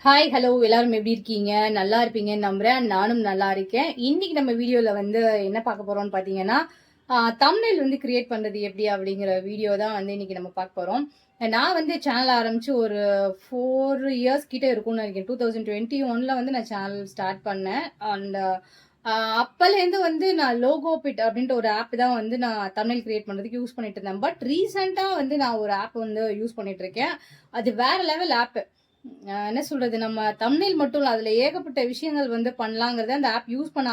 Hi hello எல்லாரும் எப்படி இருக்கீங்க? நல்லா இருப்பீங்கன்னு நம்புறேன். நானும் நல்லா இருக்கேன். இன்னைக்கு நம்ம வீடியோல வந்து என்ன பார்க்க போறோம்னு பார்த்தீங்கன்னா, தம்ப்நெயில் வந்து கிரியேட் பண்றது எப்படி அப்படிங்கிற வீடியோ தான் வந்து இன்னைக்கு நம்ம பார்க்க போறோம். நான் வந்து சேனல் ஆரம்பிச்சு ஒரு 4 இயர்ஸ் கிட்ட இருக்கும்னு நினைக்கிறேன். 2021ல வந்து நான் சேனல் ஸ்டார்ட் பண்ணேன். அண்ட் அப்பலேருந்து வந்து நான் லோகோபிட் அப்படின்ற ஒரு ஆப் தான் வந்து நான் தம்ப்நெயில் கிரியேட் பண்றதுக்கு யூஸ் பண்ணிட்டு இருந்தேன். பட் ரீசெண்டா வந்து நான் ஒரு ஆப் வந்து யூஸ் பண்ணிட்டு இருக்கேன். அது வேற லெவல் ஆப். என்ன சொல்றது? நம்ம தம்ப்நெயில் மட்டும் இல்ல. அதுல ஏகப்பட்ட விஷயங்கள் வந்து பண்ணலாங்கிறத அந்த ஆப் யூஸ் பண்ண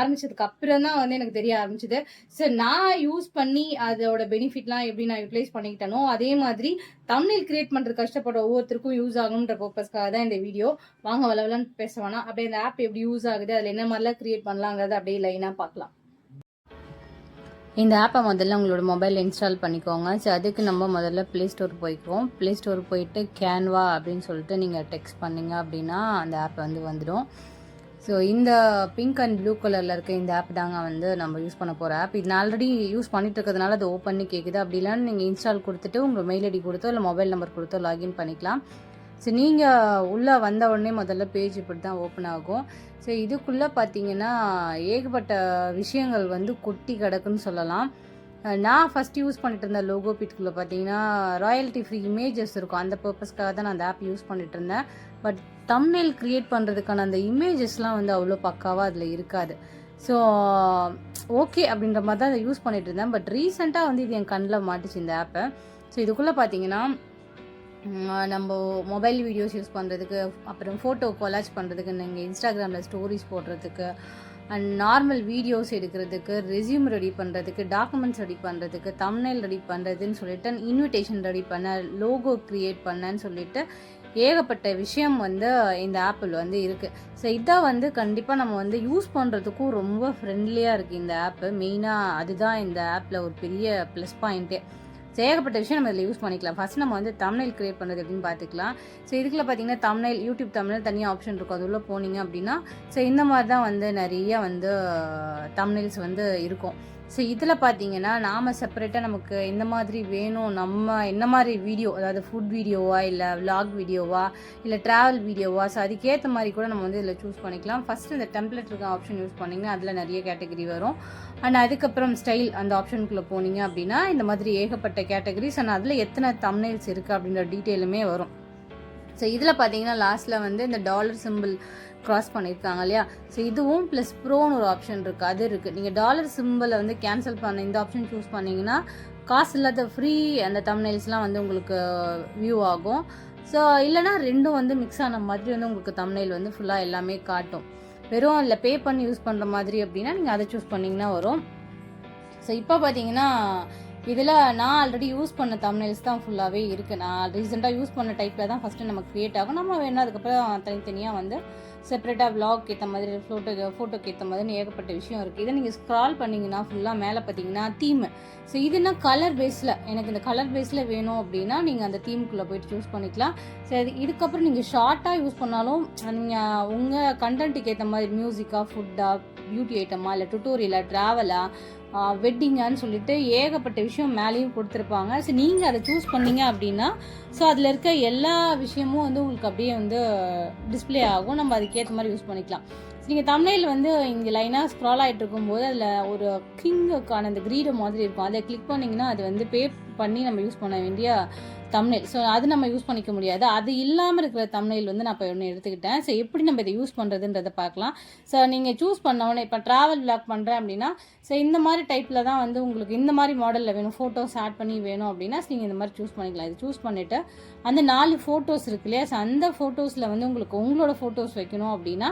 ஆரம்பிச்சதுக்கு அப்புறம் தான் வந்து எனக்கு தெரிய ஆரம்பிச்சது. சரி, நான் யூஸ் பண்ணி அதோட பெனிஃபிட்லாம் எப்படி நான் யூட்டிலைஸ் பண்ணிக்கிட்டேனோ, அதே மாதிரி தம்ப்நெயில் கிரியேட் பண்றது கஷ்டப்படுற ஒவ்வொருத்தருக்கும் யூஸ் ஆகணுன்ற பர்பஸ்க்காக தான் இந்த வீடியோ. வாங்க வளவலன்னு பேச வேணாம். அப்படியே அந்த ஆப் எப்படி யூஸ் ஆகுது, அதுல என்ன மாதிரிலாம் கிரியேட் பண்ணலாங்கிறத அப்படியே லைனா பார்க்கலாம். இந்த ஆப்பை முதல்ல உங்களோட மொபைலில் இன்ஸ்டால் பண்ணிக்கோங்க. ஸோ அதுக்கு நம்ம முதல்ல ப்ளே ஸ்டோர் போய்க்குவோம். ப்ளே ஸ்டோர் போயிட்டு கேன்வா அப்படின்னு சொல்லிட்டு நீங்கள் டெக்ஸ்ட் பண்ணிங்க அப்படின்னா அந்த ஆப் வந்து வந்துடும். ஸோ இந்த பிங்க் அண்ட் ப்ளூ கலரில் இருக்க இந்த ஆப் தாங்க வந்து நம்ம யூஸ் பண்ண போகிற ஆப். இது நான் ஆல்ரெடி யூஸ் பண்ணிட்டு இருக்கிறதுனால அது ஓப்பன் பண்ணி கேட்குது. அப்படி இல்லைன்னு நீங்கள் இன்ஸ்டால் கொடுத்துட்டு உங்கள் மெயில் ஐடி கொடுத்தோ இல்லை மொபைல் நம்பர் கொடுத்தோ லாகின் பண்ணிக்கலாம். ஸோ நீங்கள் உள்ளே வந்த உடனே முதல்ல பேஜ் இப்படி தான் ஓப்பன் ஆகும். ஸோ இதுக்குள்ளே பார்த்தீங்கன்னா ஏகப்பட்ட விஷயங்கள் வந்து கொட்டி கிடக்குன்னு சொல்லலாம். நான் ஃபஸ்ட் யூஸ் பண்ணிட்டு இருந்த லோகோபிட்குள்ளே பார்த்தீங்கன்னா ராயல்ட்டி ஃப்ரீ இமேஜஸ் இருக்கும். அந்த பர்பஸ்க்காக தான் நான் அந்த ஆப் யூஸ் பண்ணிட்டு இருந்தேன். பட் தம்ப்நெயில் க்ரியேட் பண்ணுறதுக்கான அந்த இமேஜஸ்லாம் வந்து அவ்வளோ பக்காவாக அதில் இருக்காது. ஸோ ஓகே அப்படின்ற மாதிரி தான் அதை யூஸ் பண்ணிட்டு இருந்தேன். பட் ரீசெண்டாக வந்து இது என் கண்ணில் மாட்டுச்சு இந்த ஆப்பை. ஸோ இதுக்குள்ளே பார்த்தீங்கன்னா நம்ம மொபைல் வீடியோஸ் யூஸ் பண்ணுறதுக்கு, அப்புறம் ஃபோட்டோ கொலாஜ் பண்ணுறதுக்கு, நீங்கள் இன்ஸ்டாகிராமில் ஸ்டோரிஸ் போடுறதுக்கு, அண்ட் நார்மல் வீடியோஸ் எடுக்கிறதுக்கு, ரெஸ்யூம் ரெடி பண்ணுறதுக்கு, டாக்குமெண்ட்ஸ் ரெடி பண்ணுறதுக்கு, தம்ப்நெயில் ரெடி பண்ணுறதுன்னு சொல்லிட்டு, இன்விடேஷன் ரெடி பண்ண, லோகோ க்ரியேட் பண்ணேன்னு சொல்லிட்டு ஏகப்பட்ட விஷயம் வந்து இந்த ஆப்பில் வந்து இருக்குது. ஸோ இதான் வந்து கண்டிப்பாக நம்ம வந்து யூஸ் பண்ணுறதுக்கும் ரொம்ப ஃப்ரெண்ட்லியாக இருக்குது இந்த ஆப்பு. மெயினாக அதுதான் இந்த ஆப்பில் ஒரு பெரிய ப்ளஸ் பாயிண்ட்டே. ஏகப்பட்ட விஷயம் நம்ம இதில் யூஸ் பண்ணிக்கலாம். ஃபஸ்ட் நம்ம வந்து தம்ப்நெயில் கிரியேட் பண்ணுறது அப்படின்னு பார்த்துக்கலாம். ஸோ இதுக்குள்ள பார்த்தீங்கன்னா தம்ப்நெயில், யூடியூப் தம்ப்நெயில் தனியாக ஆப்ஷன் இருக்கும். அது உள்ளே போனீங்க அப்படின்னா ஸோ இந்த மாதிரி தான் வந்து நிறைய வந்து தம்ப்நெயில்ஸ் வந்து இருக்கும். ஸோ இதில் பார்த்தீங்கன்னா நாம் செப்பரேட்டாக நமக்கு எந்த மாதிரி வேணும், நம்ம என்ன மாதிரி வீடியோ, அதாவது ஃபுட் வீடியோவா இல்லை விலாக் வீடியோவா இல்லை ட்ராவல் வீடியோவா, ஸோ அதுக்கேற்ற மாதிரி கூட நம்ம வந்து இதில் சூஸ் பண்ணிக்கலாம். ஃபஸ்ட்டு இந்த டெம்ப்ளேட் இருக்க ஆப்ஷன் யூஸ் பண்ணிங்கன்னா அதில் நிறைய கேட்டகரி வரும். அண்ட் அதுக்கப்புறம் ஸ்டைல் அந்த ஆப்ஷனுக்குள்ளே போனீங்க அப்படின்னா இந்த மாதிரி ஏகப்பட்ட கேட்டகரிஸ் அண்ட் அதில் எத்தனை தம்ப்நெயில்ஸ் இருக்குது அப்படின்ற டீட்டெயிலுமே வரும். ஸோ இதில் பார்த்தீங்கன்னா லாஸ்ட்டில் வந்து இந்த டாலர் சிம்பிள் க்ராஸ் பண்ணியிருக்காங்க இல்லையா? ஸோ இதுவும் ப்ளஸ் ப்ரோன்னு ஒரு ஆப்ஷன் இருக்குது, அது இருக்குது. நீங்கள் டாலர் சிம்பிளை வந்து கேன்சல் பண்ண இந்த ஆப்ஷன் சூஸ் பண்ணிங்கன்னா காசு இல்லாத ஃப்ரீ அந்த தம்ப்நெயில்ஸ்லாம் வந்து உங்களுக்கு வியூ ஆகும். ஸோ இல்லைனா ரெண்டும் வந்து மிக்ஸ் ஆன மாதிரி வந்து உங்களுக்கு தம்ப்நெயில் வந்து ஃபுல்லாக எல்லாமே காட்டும். வெறும் இல்லை பே பண்ணி யூஸ் பண்ணுற மாதிரி அப்படின்னா நீங்கள் அதை சூஸ் பண்ணிங்கன்னா வரும். ஸோ இப்போ பார்த்தீங்கன்னா இதில் நான் ஆல்ரெடி யூஸ் பண்ண தம்ப்நெயில்ஸ் தான் ஃபுல்லாகவே இருக்குது. நான் ரீசெண்டாக யூஸ் பண்ண டைப்பில் தான் ஃபஸ்ட்டு நமக்கு க்ரியேட் ஆகும். நம்ம வேணால் அதுக்கப்புறம் தனித்தனியாக வந்து செப்பரேட்டாக விலாக் ஏற்ற மாதிரி, ஃபோட்டோக்கு ஏற்ற மாதிரி ஏகப்பட்ட விஷயம் இருக்குது. இதை நீங்கள் ஸ்க்ரால் பண்ணிங்கன்னா ஃபுல்லாக மேலே பார்த்தீங்கன்னா தீம். ஸோ இதுனா கலர் பேஸில், எனக்கு இந்த கலர் பேஸில் வேணும் அப்படின்னா நீங்கள் அந்த தீமுக்குள்ளே போய்ட்டு சூஸ் பண்ணிக்கலாம். சரி, இதுக்கப்புறம் நீங்கள் ஷார்ட்டாக யூஸ் பண்ணாலும் நீங்கள் உங்கள் கண்டென்ட்டுக்கு ஏற்ற மாதிரி மியூசிக்காக, ஃபுட்டாக, பியூட்டி ஐட்டமாக, இல்லை டுட்டோரியலாக, ட்ராவலாக, வெட்டிங்கான்னு சொல்லிட்டு ஏகப்பட்ட விஷயம் மேலேயும் கொடுத்துருப்பாங்க. ஸோ நீங்கள் அதை சூஸ் பண்ணீங்க அப்படின்னா ஸோ அதில் இருக்க எல்லா விஷயமும் வந்து உங்களுக்கு அப்படியே வந்து டிஸ்பிளே ஆகும். நம்ம அதுக்கேற்ற மாதிரி யூஸ் பண்ணிக்கலாம். நீங்கள் தம்ப்நெயில் வந்து இங்கே லைனாக ஸ்க்ரால் ஆகிட்டு இருக்கும்போது அதில் ஒரு கிங்குக்கான அந்த கிரீடை மாதிரி இருக்கும். அதை கிளிக் பண்ணிங்கன்னா அது வந்து பே பண்ணி நம்ம யூஸ் பண்ண வேண்டிய தம்ப்நெயில். ஸோ அது நம்ம யூஸ் பண்ணிக்க முடியாது. அது இல்லாமல் இருக்கிற தம்ப்நெயில் வந்து நான் இப்போ ஒன்று எடுத்துக்கிட்டேன். ஸோ எப்படி நம்ம இதை யூஸ் பண்ணுறதுன்றதை பார்க்கலாம். ஸோ நீங்கள் சூஸ் பண்ணோன்னே இப்போ ட்ராவல் விலாக் பண்ணுறேன் அப்படின்னா ஸோ இந்த மாதிரி டைப்பில் தான் வந்து உங்களுக்கு இந்த மாதிரி மாடலில் வேணும், ஃபோட்டோஸ் ஆட் பண்ணி வேணும் அப்படின்னா நீங்கள் இந்த மாதிரி சூஸ் பண்ணிக்கலாம். இது சூஸ் பண்ணிவிட்டு அந்த 4 ஃபோட்டோஸ் இருக்கு இல்லையா? ஸோ அந்த ஃபோட்டோஸில் வந்து உங்களுக்கு உங்களோட ஃபோட்டோஸ் வைக்கணும் அப்படின்னா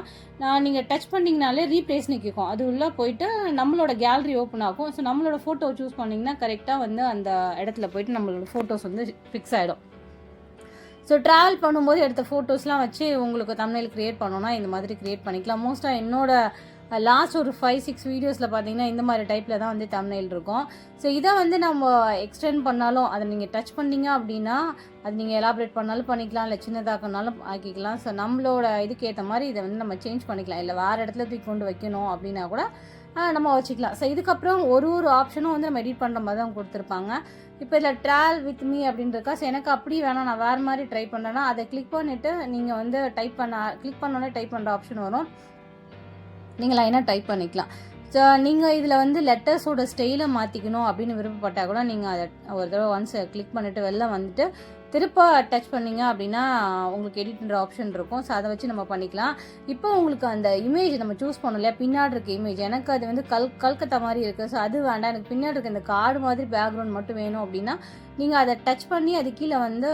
நீங்கள் டச் பண்ணிங்கனாலே ரீப்ளேஸ்னு கேட்கும். அது உள்ளே போயிட்டு நம்மளோட கேலரி ஓப்பன் ஆகும். ஸோ நம்மளோட ஃபோட்டோ சூஸ் பண்ணிங்கன்னா கரெக்டாக வந்து அந்த இடத்துல போயிட்டு நம்மளோட ஃபோட்டோஸ் வந்து ஃபிக்ஸ் ஆகிடும். ஸோ ட்ராவல் பண்ணும்போது எடுத்த ஃபோட்டோஸ்லாம் வச்சு உங்களுக்கு தம்ப்நெயில் க்ரியேட் பண்ணோன்னா இந்த மாதிரி க்ரியேட் பண்ணிக்கலாம். மோஸ்ட்டாக என்னோட லாஸ்ட் ஒரு 5-6 வீடியோஸில் பார்த்தீங்கன்னா இந்த மாதிரி டைப்பில் தான் வந்து தம்ப்நெயில் இருக்கும். ஸோ இதை வந்து நம்ம எக்ஸ்டெண்ட் பண்ணாலும் அதை நீங்கள் டச் பண்ணிங்க அப்படின்னா அது நீங்கள் எலாபரேட் பண்ணாலும் பண்ணிக்கலாம், இல்லை சின்னதாக்கனாலும் ஆக்கிக்கலாம். ஸோ நம்மளோட இதுக்கு ஏற்ற மாதிரி இதை வந்து நம்ம சேஞ்ச் பண்ணிக்கலாம். இல்லை வேறு இடத்துல தூக்கி கொண்டு வைக்கணும் அப்படின்னா கூட நம்ம வச்சுக்கலாம். ஸோ இதுக்கப்புறம் ஒரு ஆப்ஷனும் வந்து நம்ம எடிட் பண்ணுற மாதிரி தான் கொடுத்துருப்பாங்க. இப்போ இதில் ட்ராவல் வித் மீ அப்படின்றக்கா, ஸோ எனக்கு அப்படி வேணாம், நான் வேறு மாதிரி ட்ரை பண்ணுறேன்னா அதை கிளிக் பண்ணிவிட்டு நீங்கள் வந்து கிளிக் பண்ணோன்னே டைப் பண்ணுற ஆப்ஷன் வரும். நீங்கள் லைனாக டைப் பண்ணிக்கலாம். ஸோ நீங்கள் இதில் வந்து லெட்டர்ஸோட ஸ்டைலை மாற்றிக்கணும் அப்படின்னு விருப்பப்பட்டால் கூட நீங்கள் அதை ஒரு தடவை ஒன்ஸ் கிளிக் பண்ணிவிட்டு வெளில வந்துட்டு திருப்ப டச் பண்ணிங்க அப்படின்னா உங்களுக்கு எடிட்ன்ற ஆப்ஷன் இருக்கும். ஸோ அதை வச்சு நம்ம பண்ணிக்கலாம். இப்போ உங்களுக்கு அந்த இமேஜ் நம்ம சூஸ் பண்ணோம் இல்லையா, பின்னாடி இருக்க இமேஜ் எனக்கு அது வந்து கல்கத்தா மாதிரி இருக்குது. ஸோ அது வேண்டாம், எனக்கு பின்னாடி இருக்க இந்த கார்டு மாதிரி பேக்ரவுண்ட் மட்டும் வேணும் அப்படின்னா நீங்கள் அதை டச் பண்ணி அது கீழே வந்து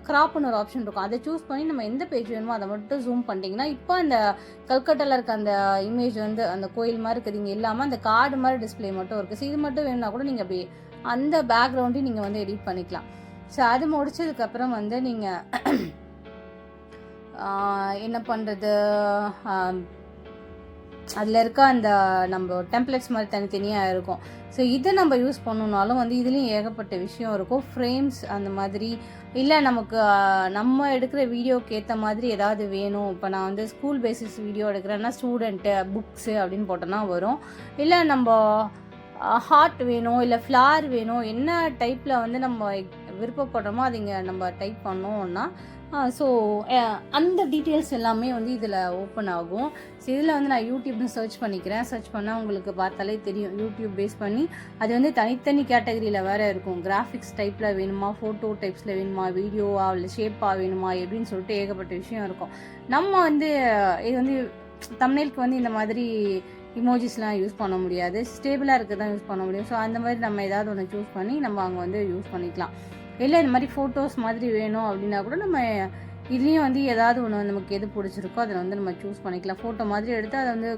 கிராப்னு ஒரு ஆப்ஷன் இருக்கும். அதை சூஸ் பண்ணி நம்ம எந்த பேஜ் வேணுமோ அதை மட்டும் ஜூம் பண்ணிட்டீங்கன்னா இப்போ அந்த கல்கட்டாவில் இருக்க அந்த இமேஜ் வந்து அந்த கோயில் மாதிரி இருக்குது இங்கே இல்லாமல் அந்த கார்டு மாதிரி டிஸ்பிளே மட்டும் இருக்குது. ஸோ இது மட்டும் வேணும்னா கூட நீங்கள் அப்படி அந்த பேக்ரவுண்டையும் நீங்கள் வந்து எடிட் பண்ணிக்கலாம். ஸோ அது முடிச்சதுக்கப்புறம் வந்து நீங்கள் என்ன பண்ணுறது, அதில் இருக்க அந்த நம்ம டெம்ப்ளேட்ஸ் மாதிரி தனித்தனியாக இருக்கும். ஸோ இதை நம்ம யூஸ் பண்ணணுன்னாலும் வந்து இதுலேயும் ஏகப்பட்ட விஷயம் இருக்கும். ஃப்ரேம்ஸ் அந்த மாதிரி இல்லை நமக்கு நம்ம எடுக்கிற வீடியோக்கு ஏற்ற மாதிரி ஏதாவது வேணும். இப்போ நான் வந்து ஸ்கூல் பேசிஸ் வீடியோ எடுக்கிறேன்னா ஸ்டூடெண்ட்டு புக்ஸு அப்படின்னு போட்டோன்னா வரும். இல்லை நம்ம ஹார்ட் வேணும், இல்லை ஃப்ளார் வேணும், என்ன டைப்பில் வந்து நம்ம விருப்பப்படுறோமோ அது இங்கே நம்ம டைப் பண்ணோம்னா ஸோ அந்த டீட்டெயில்ஸ் எல்லாமே வந்து இதில் ஓப்பன் ஆகும். ஸோ இதில் வந்து நான் யூடியூப்னு சர்ச் பண்ணிக்கிறேன். சர்ச் பண்ணால் உங்களுக்கு பார்த்தாலே தெரியும். யூடியூப் பேஸ் பண்ணி அது வந்து தனித்தனி கேட்டகரியில் வேறு இருக்கும். கிராஃபிக்ஸ் டைப்பில் வேணுமா, ஃபோட்டோ டைப்ஸில் வேணுமா, வீடியோவா இல்லை ஷேப்பாக வேணுமா எப்படின்னு சொல்லிட்டு ஏகப்பட்ட விஷயம் இருக்கும். நம்ம வந்து இது வந்து தம்ப்நெயிலுக்கு வந்து இந்த மாதிரி இமோஜிஸ்லாம் யூஸ் பண்ண முடியாது, ஸ்டேபிளாக இருக்க தான் யூஸ் பண்ண முடியும். ஸோ அந்த மாதிரி நம்ம ஏதாவது ஒன்று சூஸ் பண்ணி நம்ம அங்கே வந்து யூஸ் பண்ணிக்கலாம். இல்லை இந்த மாதிரி ஃபோட்டோஸ் மாதிரி வேணும் அப்படின்னா கூட நம்ம இதுலேயும் வந்து ஏதாவது ஒன்று நமக்கு எது பிடிச்சிருக்கோ அதில் வந்து நம்ம சூஸ் பண்ணிக்கலாம். ஃபோட்டோ மாதிரி எடுத்து அதை வந்து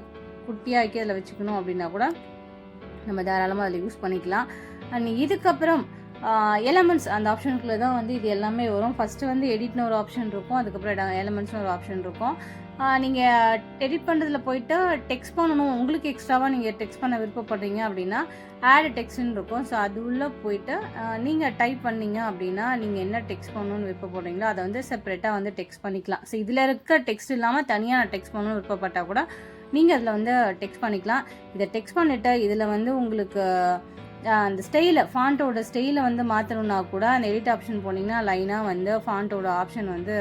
குட்டியாக்கி அதில் வச்சுக்கணும் அப்படின்னா கூட நம்ம தாராளமாக அதில் யூஸ் பண்ணிக்கலாம். அண்ட் இதுக்கப்புறம் எலமெண்ட்ஸ் அந்த ஆப்ஷனுக்குள்ளே தான் வந்து இது எல்லாமே வரும். ஃபஸ்ட்டு வந்து எடிட்னு ஒரு ஆப்ஷன் இருக்கும், அதுக்கப்புறம் எலமெண்ட்ஸ்னு ஒரு ஆப்ஷன் இருக்கும். நீங்கள் எடிட் பண்ணுறதுல போயிட்டு டெக்ஸ்ட் பண்ணணும், உங்களுக்கு எக்ஸ்ட்ராவாக நீங்கள் டெக்ஸ்ட் பண்ண விருப்பப்படுறீங்க அப்படின்னா ஆட் டெக்ஸ்ட்னு இருக்கும். ஸோ அது உள்ளே போயிட்டு நீங்கள் டைப் பண்ணிங்க அப்படின்னா நீங்கள் என்ன டெக்ஸ்ட் பண்ணணும்னு விருப்பப்படுறீங்களோ அதை வந்து செப்பரேட்டாக வந்து டெக்ஸ்ட் பண்ணிக்கலாம். ஸோ இதில் இருக்க டெக்ஸ்ட் இல்லாமல் தனியாக நான் டெக்ஸ்ட் பண்ணணும்னு விருப்பப்பட்டால் கூட நீங்கள் அதில் வந்து டெக்ஸ்ட் பண்ணிக்கலாம். இதை டெக்ஸ்ட் பண்ணிவிட்டு இதில் வந்து உங்களுக்கு அந்த ஸ்டைலை ஃபாண்ட்டோட ஸ்டைலை வந்து மாற்றணுன்னா கூட அந்த எடிட் ஆப்ஷன் போனீங்கன்னா லைனாக வந்து ஃபாண்ட்டோட ஆப்ஷன் வந்து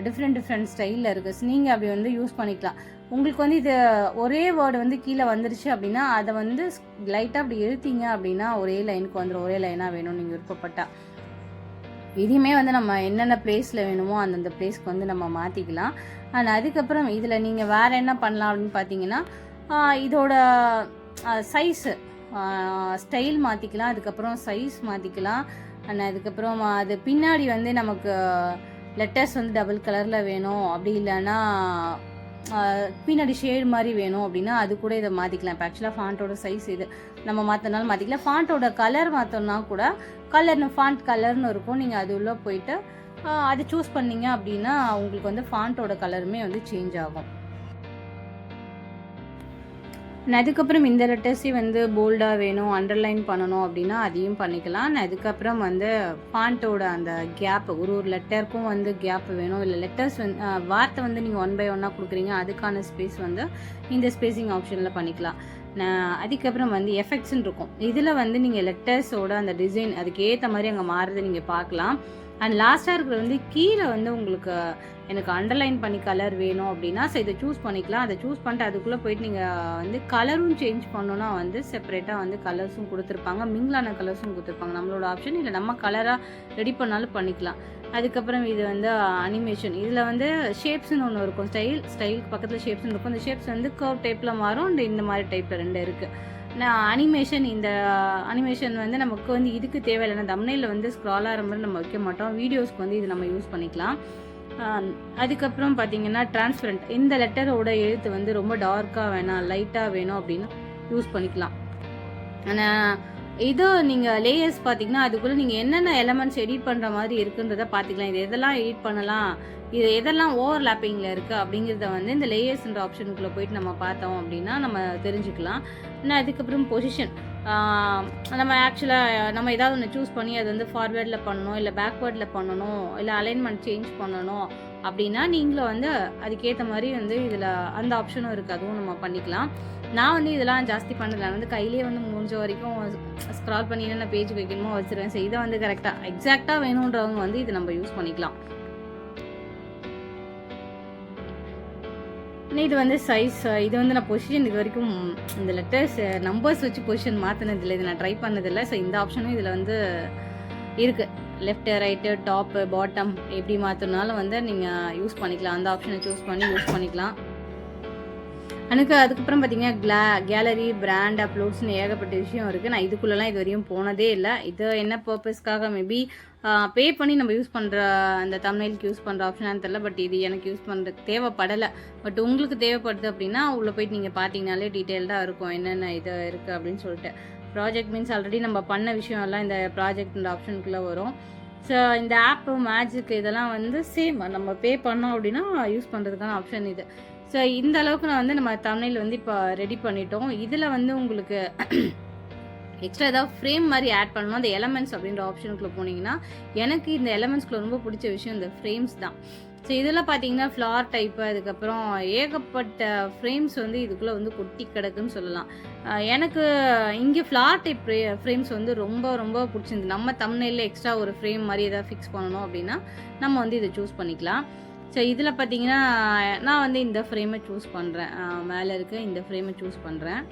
டிஃப்ரெண்ட் ஸ்டைலில் இருக்குது. ஸோ நீங்கள் அப்படி வந்து யூஸ் பண்ணிக்கலாம். உங்களுக்கு வந்து இது ஒரே வேர்டு வந்து கீழே வந்துருச்சு அப்படின்னா அதை வந்து லைட்டாக அப்படி எழுத்திங்க அப்படின்னா ஒரே லைனுக்கு வந்துடும், ஒரே லைனாக வேணும் நீங்கள் விருப்பப்பட்டா. இதையுமே வந்து நம்ம என்னென்ன பிளேஸில் வேணுமோ அந்தந்த பிளேஸ்க்கு வந்து நம்ம மாற்றிக்கலாம். அண்ட் அதுக்கப்புறம் இதில் நீங்கள் வேறு என்ன பண்ணலாம் அப்படின்னு பார்த்தீங்கன்னா இதோட சைஸு ஸ்டைல் மாற்றிக்கலாம், அதுக்கப்புறம் சைஸ் மாற்றிக்கலாம். அண்ட் அதுக்கப்புறம் அது பின்னாடி வந்து நமக்கு லெட்டர்ஸ் வந்து டபுள் கலரில் வேணும், அப்படி இல்லைன்னா பின்னாடி ஷேட் மாதிரி வேணும் அப்படின்னா அது கூட இதை மாற்றிக்கலாம். இப்போ ஆக்சுவலாக ஃபாண்ட்டோட சைஸ் இது நம்ம மாற்றினாலும் மாற்றிக்கலாம். ஃபாண்ட்டோட கலர் மாற்றோன்னா கூட ஃபாண்ட் கலர்னு இருக்கும். நீங்கள் அது உள்ளே போயிட்டு அதை சூஸ் பண்ணிங்க அப்படின்னா உங்களுக்கு வந்து ஃபாண்ட்டோட கலருமே வந்து சேஞ்ச் ஆகும். அதுக்கப்புறம் இந்த லெட்டர்ஸே வந்து போல்டாக வேணும், அண்டர்லைன் பண்ணணும் அப்படின்னா அதையும் பண்ணிக்கலாம். அதுக்கப்புறம் வந்து ஃபாண்ட்டோட அந்த கேப் ஒரு லெட்டருக்கும் வந்து கேப் வேணும், இல்லை லெட்டர்ஸ் வந்து வார்த்தை வந்து நீங்கள் 1 by 1 கொடுக்குறீங்க அதுக்கான ஸ்பேஸ் வந்து இந்த ஸ்பேசிங் ஆப்ஷனில் பண்ணிக்கலாம். அதுக்கப்புறம் வந்து எஃபெக்ட்ஸ்ன்னு இருக்கும். இதில் வந்து நீங்கள் லெட்டர்ஸோட அந்த டிசைன் அதுக்கு ஏற்ற மாதிரி அங்கே மாறுறது நீங்கள் பார்க்கலாம். அண்ட் லாஸ்ட்டாக இருக்கிறது வந்து கீழே வந்து உங்களுக்கு எனக்கு அண்டர்லைன் பண்ணி கலர் வேணும் அப்படின்னா ஸோ இதை சூஸ் பண்ணிக்கலாம். அதை சூஸ் பண்ணிட்டு அதுக்குள்ளே போயிட்டு நீங்கள் வந்து கலரும் சேஞ்ச் பண்ணோன்னா வந்து செப்பரேட்டாக வந்து கலர்ஸும் கொடுத்துருப்பாங்க, மிங்கிளான கலர்ஸும் கொடுத்துருப்பாங்க. நம்மளோட ஆப்ஷன் இல்லை நம்ம கலராக ரெடி பண்ணாலும் பண்ணிக்கலாம். அதுக்கப்புறம் இது வந்து அனிமேஷன். இதில் வந்து ஷேப்ஸ்னு ஒன்று இருக்கும், ஸ்டைலுக்கு பக்கத்தில் ஷேப்ஸ்னு இருக்கும். இந்த ஷேப்ஸ் வந்து கர்வ் டைப்பில் மாறும், அண்ட் இந்த மாதிரி டைப்பில் 2 இருக்குது. அனிமேஷன் இந்த அனிமேஷன் வந்து நமக்கு வந்து இதுக்கு தேவையில்லைன்னா தம்ப்நெயிலில் வந்து ஸ்க்ரால் ஆகிற மாதிரி நம்ம வைக்க மாட்டோம், வீடியோஸ்க்கு வந்து இது நம்ம யூஸ் பண்ணிக்கலாம். அதுக்கப்புறம் பார்த்தீங்கன்னா டிரான்ஸ்பரண்ட், இந்த லெட்டரோட எழுத்து வந்து ரொம்ப டார்க்காக வேணாம் லைட்டாக வேணும் அப்படின்னு யூஸ் பண்ணிக்கலாம். ஆனால் இதோ நீங்கள் லேயர்ஸ் பார்த்தீங்கன்னா அதுக்குள்ளே நீங்கள் என்னென்ன எலமெண்ட்ஸ் எடிட் பண்ணுற மாதிரி இருக்குன்றதை பார்த்துக்கலாம். இது எதெல்லாம் எடிட் பண்ணலாம், இது எதெல்லாம் ஓவர்லாப்பிங்கில் இருக்குது அப்படிங்கிறத வந்து இந்த லேயர்ஸ்ன்ற ஆப்ஷனுக்குள்ளே போயிட்டு நம்ம பார்த்தோம் அப்படின்னா நம்ம தெரிஞ்சுக்கலாம். அதுக்கப்புறம் பொசிஷன், நம்ம ஆக்சுவலாக நம்ம ஏதாவது ஒன்று சூஸ் பண்ணி அது வந்து ஃபார்வேர்டில் பண்ணணும், இல்லை பேக்வேர்டில் பண்ணணும், இல்லை அலைன்மெண்ட் சேஞ்ச் பண்ணணும் அப்படின்னா நீங்களும் வந்து அதுக்கேற்ற மாதிரி வந்து இதில் அந்த ஆப்ஷனும் இருக்குது, அதுவும் நம்ம பண்ணிக்கலாம். நான் வந்து இதெல்லாம் ஜாஸ்தி பண்ணல. நான் வந்து கையிலேயே வந்து முடிஞ்ச வரைக்கும் ஸ்க்ரால் பண்ணி என்னென்ன பேஜ் வைக்கணுமோ வச்சுருவேன். ஸோ இதை வந்து கரெக்டாக எக்ஸாக்டாக வேணுன்றவங்க வந்து இது நம்ம யூஸ் பண்ணிக்கலாம். இது வந்து சைஸ், இது வந்து நான் பொசிஷன் இது வரைக்கும் இந்த லெட்டர்ஸ் நம்பர்ஸ் வச்சு பொசிஷன் மாற்றினதில்லை, இது நான் ட்ரை பண்ணதில்லை. ஸோ இந்த ஆப்ஷனும் இதில் வந்து இருக்குது. லெஃப்ட்டு, ரைட்டு, டாப்பு, பாட்டம் எப்படி மாற்றணுனாலும் வந்து நீங்கள் யூஸ் பண்ணிக்கலாம். அந்த ஆப்ஷனை சூஸ் பண்ணி யூஸ் பண்ணிக்கலாம். எனக்கு அதுக்கப்புறம் பார்த்தீங்கன்னா கேலரி, பிராண்ட் அப்லோட்ஸ்னு ஏகப்பட்ட விஷயம் இருக்குது. நான் இதுக்குள்ளெல்லாம் இது வரையும் போனதே இல்லை. இது என்ன பர்பஸ்க்காக மேபி பே பண்ணி நம்ம யூஸ் பண்ணுற அந்த தம்ப்நெயிலுக்கு யூஸ் பண்ணுற ஆப்ஷனானு தெரில. பட் இது எனக்கு யூஸ் பண்ணுறது தேவைப்படலை. பட் உங்களுக்கு தேவைப்படுது அப்படின்னா உள்ளே போயிட்டு நீங்கள் பார்த்தீங்கனாலே டீட்டெயில்டாக இருக்கும் என்னென்ன இது இருக்குது அப்படின்னு சொல்லிட்டு. ப்ராஜெக்ட் மீன்ஸ் ஆல்ரெடி நம்ம பண்ண விஷயம் எல்லாம் இந்த ப்ராஜெக்ட்ன்ற ஆப்ஷனுக்குள்ளே வரும். ஸோ இந்த ஆப்பு, மேஜிக் இதெல்லாம் வந்து சேம் நம்ம பே பண்ணோம் அப்படின்னா யூஸ் பண்ணுறதுக்கான ஆப்ஷன் இது. ஸோ இந்த அளவுக்கு நான் வந்து நம்ம தம்ப்நெயில் வந்து இப்போ ரெடி பண்ணிட்டோம். இதில் வந்து உங்களுக்கு எக்ஸ்ட்ரா ஏதாவது ஃப்ரேம் மாதிரி ஆட் பண்ணணும். அந்த எலமெண்ட்ஸ் அப்படின்ற ஆப்ஷனுக்குள்ளே போனீங்கன்னா எனக்கு இந்த எலமெண்ட்ஸ்குள்ளே ரொம்ப பிடிச்ச விஷயம் இந்த ஃப்ரேம்ஸ் தான். ஸோ இதெல்லாம் பார்த்தீங்கன்னா ஃப்ளார் டைப்பு, அதுக்கப்புறம் ஏகப்பட்ட ஃப்ரேம்ஸ் வந்து இதுக்குள்ளே வந்து கொட்டி கிடக்குன்னு சொல்லலாம். எனக்கு இங்கே ஃப்ளார் டைப் ஃப்ரேம்ஸ் வந்து ரொம்ப ரொம்ப பிடிச்சிருந்து. நம்ம தம்ப்நெயிலில் எக்ஸ்ட்ரா ஒரு ஃப்ரேம் மாதிரி எதாவது ஃபிக்ஸ் பண்ணணும் அப்படின்னா நம்ம வந்து இதை சூஸ் பண்ணிக்கலாம். ஸோ இதில் பார்த்தீங்கன்னா நான் வந்து இந்த ஃப்ரேமை சூஸ் பண்ணுறேன். மேலே இருக்க இந்த ஃப்ரேமை சூஸ் பண்ணுறேன்.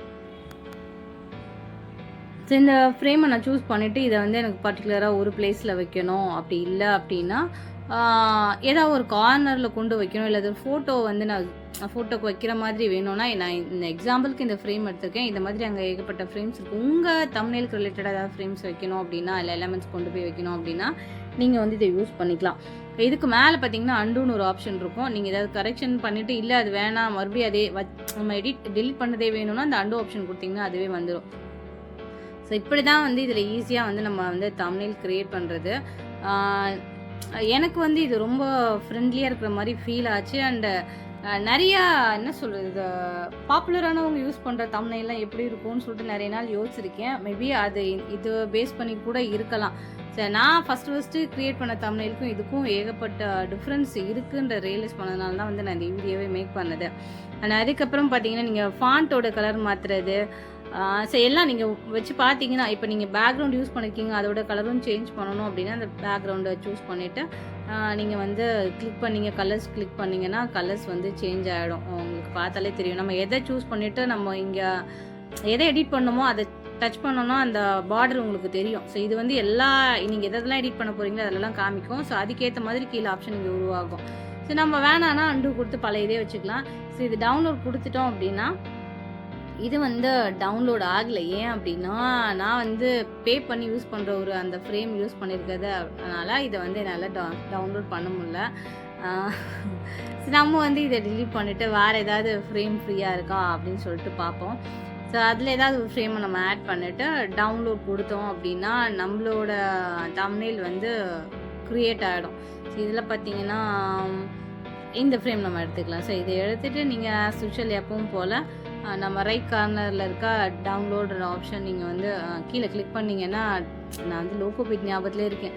ஸோ இந்த ஃப்ரேமை நான் சூஸ் பண்ணிவிட்டு இதை வந்து எனக்கு பர்டிகுலராக ஒரு பிளேஸில் வைக்கணும். அப்படி இல்லை அப்படின்னா ஏதாவது ஒரு கார்னரில் கொண்டு வைக்கணும். இல்லை அது ஃபோட்டோ வந்து நான் ஃபோட்டோக்கு வைக்கிற மாதிரி வேணும்னா நான் இந்த எக்ஸாம்பிளுக்கு இந்த ஃப்ரேம் எடுத்திருக்கேன். இந்த மாதிரி அங்கே ஏகப்பட்ட ஃப்ரேம்ஸ் இருக்குது. உங்கள் தம்ப்நெயிலுக்கு ரிலேட்டடாக ஏதாவது ஃப்ரேம்ஸ் வைக்கணும் அப்படின்னா, இல்லை எலமெண்ட்ஸ் கொண்டு போய் வைக்கணும் அப்படின்னா நீங்கள் வந்து இதை யூஸ் பண்ணிக்கலாம். இதுக்கு மேலே பார்த்தீங்கன்னா அண்டுன்னு ஒரு ஆப்ஷன் இருக்கும். நீங்கள் ஏதாவது கரெக்ஷன் பண்ணிவிட்டு இல்லை அது வேணாம் மறுபடியும் அதே நம்ம டெலிட் பண்ணதே வேணும்னா அந்த அண்டு ஆப்ஷன் கொடுத்தீங்கன்னா அதுவே வந்துடும். ஸோ இப்படி தான் வந்து இதில் ஈஸியாக வந்து நம்ம வந்து தம்ப்நெயில் க்ரியேட் பண்ணுறது. எனக்கு வந்து இது ரொம்ப ஃப்ரெண்ட்லியாக இருக்கிற மாதிரி ஃபீல் ஆச்சு. அண்டு நிறையா என்ன சொல்கிறது, பாப்புலரானவங்க யூஸ் பண்ணுற தம்ப்நெயில்லாம் எப்படி இருக்கும்னு சொல்லிட்டு நிறைய நாள் யோசிச்சிருக்கேன். மேபி அது இது பேஸ் பண்ணி கூட இருக்கலாம். சரி, நான் ஃபஸ்ட்டு க்ரியேட் பண்ண தம்ப்நெயிலுக்கும் இதுக்கும் ஏகப்பட்ட டிஃப்ரென்ஸ் இருக்குன்ற ரியலைஸ் பண்ணதுனால தான் வந்து நான் இந்த வீடியோவே மேக் பண்ணது. அண்ட் அதுக்கப்புறம் பார்த்தீங்கன்னா நீங்கள் ஃபாண்ட்டோட கலர் மாற்றுறது, ஸோ எல்லாம் நீங்கள் வச்சு பார்த்தீங்கன்னா இப்போ நீங்கள் பேக்ரவுண்ட் யூஸ் பண்ணியிருக்கீங்க, அதோட கலரும் சேஞ்ச் பண்ணணும் அப்படின்னா அந்த பேக்ரவுண்டை சூஸ் பண்ணிவிட்டு நீங்கள் வந்து கிளிக் பண்ணிங்க, கலர்ஸ் கிளிக் பண்ணிங்கன்னா கலர்ஸ் வந்து சேஞ்ச் ஆகிடும். உங்களுக்கு பார்த்தாலே தெரியும். நம்ம எதை சூஸ் பண்ணிவிட்டு நம்ம இங்கே எதை எடிட் பண்ணணுமோ அதை டச் பண்ணோன்னா அந்த பார்டர் உங்களுக்கு தெரியும். ஸோ இது வந்து நீங்கள் எதெல்லாம் எடிட் பண்ண போகிறீங்களோ அதெல்லாம் காமிக்கும். ஸோ அதுக்கேற்ற மாதிரி கீழே ஆப்ஷன் இங்கே உருவாகும். ஸோ நம்ம வேணான்னா அண்டு கொடுத்து பழைய இதே வச்சுக்கலாம். ஸோ இது டவுன்லோட் கொடுத்துட்டோம் அப்படின்னா இது வந்து டவுன்லோட் ஆகலை. ஏன் அப்படின்னா நான் வந்து பே பண்ணி யூஸ் பண்ணுற ஒரு அந்த ஃப்ரேம் யூஸ் பண்ணியிருக்கிறது. அதனால் இதை வந்து என்னால் டவுன்லோட் பண்ண முடியல. நம்ம வந்து இதை டிலீட் பண்ணிவிட்டு வேறு ஏதாவது ஃப்ரேம் ஃப்ரீயாக இருக்கா அப்படின்னு சொல்லிட்டு பார்ப்போம். ஸோ அதில் ஏதாவது ஒரு ஃப்ரேமை நம்ம ஆட் பண்ணிவிட்டு டவுன்லோட் கொடுத்தோம் அப்படின்னா நம்மளோட தம்ப்நெயில் வந்து க்ரியேட் ஆகிடும். ஸோ இதில் பார்த்தீங்கன்னா இந்த ஃப்ரேம் நம்ம எடுத்துக்கலாம். ஸோ இதை எடுத்துகிட்டு நீங்கள் ஆஸ் யூஷுவல் எப்பவும் போல் நம்ம ரைட் கார்னரில் இருக்க டவுன்லோடுற ஆப்ஷன் நீங்கள் வந்து கீழே கிளிக் பண்ணிங்கன்னா, நான் வந்து லோகோபிட் ஞாபகத்துலேயே இருக்கேன்,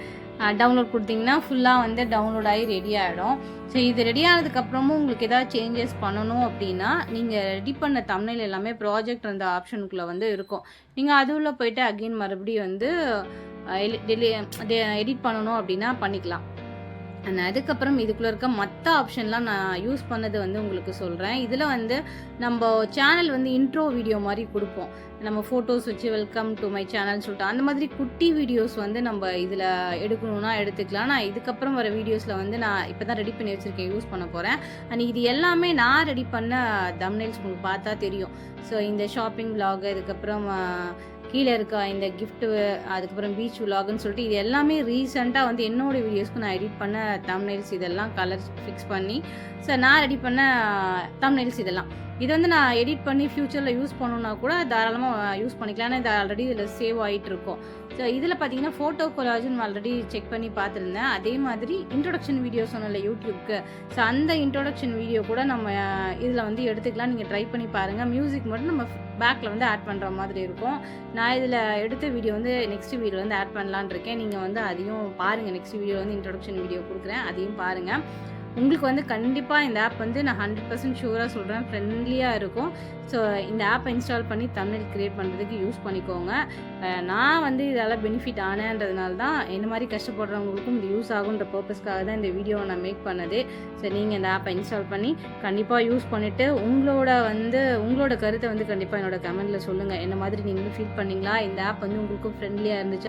டவுன்லோட் கொடுத்தீங்கன்னா ஃபுல்லாக வந்து டவுன்லோட் ஆகி ரெடி ஆகிடும். ஸோ இது ரெடி ஆனதுக்கப்புறமும் உங்களுக்கு ஏதாவது சேஞ்சஸ் பண்ணணும் அப்படின்னா நீங்கள் ரெடி பண்ண தம்ப்நெயில் எல்லாமே ப்ராஜெக்ட் அந்த ஆப்ஷனுக்குள்ளே வந்து இருக்கும். நீங்கள் அதுக்குள்ளே போய்ட்டு அகெயின் மறுபடியும் வந்து எடிட் பண்ணணும் அப்படின்னா பண்ணிக்கலாம். அண்ட் அதுக்கப்புறம் இதுக்குள்ளே இருக்க மற்ற ஆப்ஷன்லாம் நான் யூஸ் பண்ணது வந்து உங்களுக்கு சொல்கிறேன். இதில் வந்து நம்ம சேனல் வந்து இன்ட்ரோ வீடியோ மாதிரி கொடுப்போம். நம்ம ஃபோட்டோஸ் வச்சு வெல்கம் டு மை சேனல்னு சொல்லிட்டு அந்த மாதிரி குட்டி வீடியோஸ் வந்து நம்ம இதில் எடுக்கணும்னா எடுத்துக்கலாம். நான் இதுக்கப்புறம் வர வீடியோஸில் வந்து நான் இப்போ தான் ரெடி பண்ணி வச்சுருக்கேன், யூஸ் பண்ண போகிறேன். அண்ட் இது எல்லாமே நான் ரெடி பண்ண தம்ப்நெயில்ஸ் உங்களுக்கு பார்த்தா தெரியும். ஸோ இந்த ஷாப்பிங் விலாக், அதுக்கப்புறம் கீழே இருக்க இந்த கிஃப்ட்டு, அதுக்கப்புறம் பீச் விலாகுன்னு சொல்லிட்டு இது எல்லாமே ரீசெண்டாக வந்து என்னோடய வீடியோஸ்க்கு நான் எடிட் பண்ண தம்ப்நெயில்ஸ். இதெல்லாம் கலர்ஸ் ஃபிக்ஸ் பண்ணி ஸோ நான் ரெடி பண்ண தம்ப்நெயில்ஸ் இதெல்லாம். இது வந்து நான் எடிட் பண்ணி ஃப்யூச்சரில் யூஸ் பண்ணணுன்னா கூட தாராளமாக யூஸ் பண்ணிக்கலாம். ஏன்னா இது ஆல்ரெடி இதில் சேவ் ஆகிட்டு இருக்கும். ஸோ இதில் பார்த்தீங்கன்னா ஃபோட்டோ கொலாஜுன்னு ஆல்ரெடி செக் பண்ணி பார்த்துருந்தேன். அதே மாதிரி இன்ட்ரொடக்ஷன் வீடியோ சொன்னல யூடியூப்க்கு, ஸோ அந்த இன்ட்ரொடக்ஷன் வீடியோ கூட நம்ம இதில் வந்து எடுத்துக்கலாம். நீங்கள் ட்ரை பண்ணி பாருங்கள். மியூசிக் மட்டும் நம்ம பேக்கில் வந்து ஆட் பண்ணுற மாதிரி இருக்கும். நான் இதில் எடுத்த வீடியோ வந்து நெக்ஸ்ட் வீடியோ வந்து ஆட் பண்ணலான் இருக்கேன். நீங்கள் வந்து அதையும் பாருங்கள். நெக்ஸ்ட் வீடியோ வந்து இன்ட்ரொடக்ஷன் வீடியோ கொடுக்குறேன், அதையும் பாருங்கள். உங்களுக்கு வந்து கண்டிப்பாக இந்த ஆப் வந்து நான் 100% ஷூராக சொல்கிறேன், ஃப்ரெண்ட்லியாக இருக்கும். ஸோ இந்த ஆப்பை இன்ஸ்டால் பண்ணி தம்ப்நெயில் கிரியேட் பண்ணுறதுக்கு யூஸ் பண்ணிக்கோங்க. நான் வந்து இதால் பெனிஃபிட் ஆனேன்றதுனால தான் என்ன மாதிரி கஷ்டப்படுறவங்களுக்கும் இது யூஸ் ஆகுன்ற பர்பஸ்க்காக தான் இந்த வீடியோவை நான் மேக் பண்ணது. ஸோ நீங்கள் இந்த ஆப்பை இன்ஸ்டால் பண்ணி கண்டிப்பாக யூஸ் பண்ணிவிட்டு உங்களோட கருத்தை வந்து கண்டிப்பாக என்னோட கமெண்ட்டில் சொல்லுங்கள். என்ன மாதிரி நீங்களும் ஃபீல் பண்ணீங்களா? இந்த ஆப் வந்து உங்களுக்கு ஃப்ரெண்ட்லியாக இருந்துச்சு